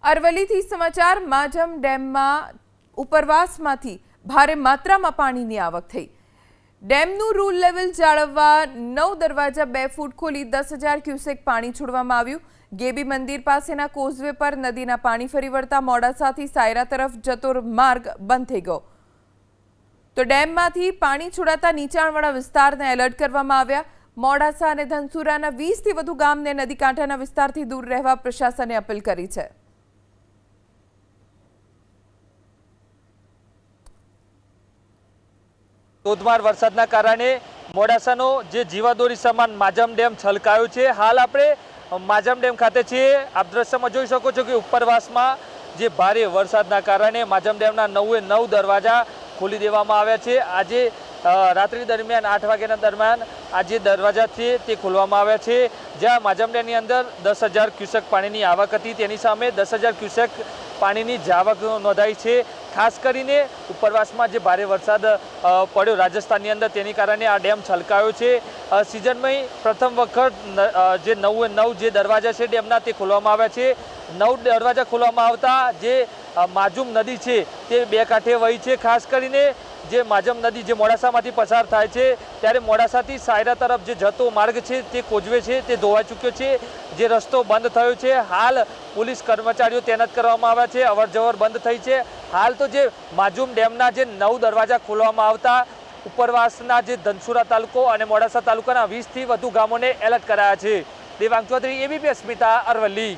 અરવલ્લીથી સમાચાર માજમ ડેમમાં ઉપરવાસમાંથી ભારે માત્રામાં પાણીની આવક થઈ। ડેમનું રૂલ લેવલ જાળવવા 9 દરવાજા 2 ફૂટ ખોલી 10,000 ક્યુસેક પાણી છોડવામાં આવ્યું। ગેબી મંદિર પાસેના કોઝવે પર નદીના પાણી ફરી વળતા મોડાસાથી સાયરા તરફ જતો માર્ગ બંધ થઈ ગયો। તો ડેમમાંથી પાણી છોડાતા નીચાણવાળા વિસ્તારને એલર્ટ કરવામાં આવ્યા। મોડાસા અને ધનસુરાના 20 થી વધુ ગામને નદી કાંઠાના વિસ્તારથી દૂર રહેવા પ્રશાસને અપીલ કરી છે। ધોધમાર વરસાદના કારણે મોડાસાનો જે જીવાદોરી સમાન માજમ ડેમ છલકાયો છે। હાલ આપણે માજમ ડેમ ખાતે છીએ। આપ દ્રશ્યમાં જોઈ શકો છો કે ઉપરવાસમાં જે ભારે વરસાદના કારણે માજમ ડેમના 9 દરવાજા ખોલી દેવામાં આવ્યા છે। આજે રાત્રિ દરમિયાન 8 વાગ્યાના દરમિયાન આ જે દરવાજા છે તે ખોલવામાં આવ્યા છે। જ્યાં માજમ ડેમની અંદર 10,000 ક્યુસેક પાણીની આવક હતી, તેની સામે 10,000 ક્યુસેક પાણીની જાવક નોંધાઈ છે। ખાસ કરીને ઉપરવાસમાં જે ભારે વરસાદ પડ્યો રાજસ્થાનની અંદર, તેની કારણે આ ડેમ છલકાયો છે। સિઝનમાં પ્રથમ વખત જે 9 જે દરવાજા છે ડેમના તે ખોલવામાં આવ્યા છે। 9 દરવાજા ખોલવામાં આવતા જે માજુમ નદી છે તે બે કાંઠે વહી છે। ખાસ કરીને જે માજમ નદી જે મોડાસામાંથી પસાર થાય છે, ત્યારે મોડાસાથી સાયરા તરફ જે જતો માર્ગ છે તે કોઝવે છે તે ધોવાઈ ચૂક્યો છે। જે રસ્તો બંધ થયો છે, હાલ પોલીસ કર્મચારીઓ તૈનાત કરવામાં આવ્યા છે, અવરજવર બંધ થઈ છે। હાલ તો જે માજુમ ડેમના જે 9 દરવાજા ખોલવામાં આવતા ઉપરવાસના જે ધનસુરા તાલુકો અને મોડાસા તાલુકાના 20 થી વધુ ગામોને એલર્ટ કરાયા છે। દેવાંગ ચૌધરી, ABP અસ્મિતા, અરવલ્લી।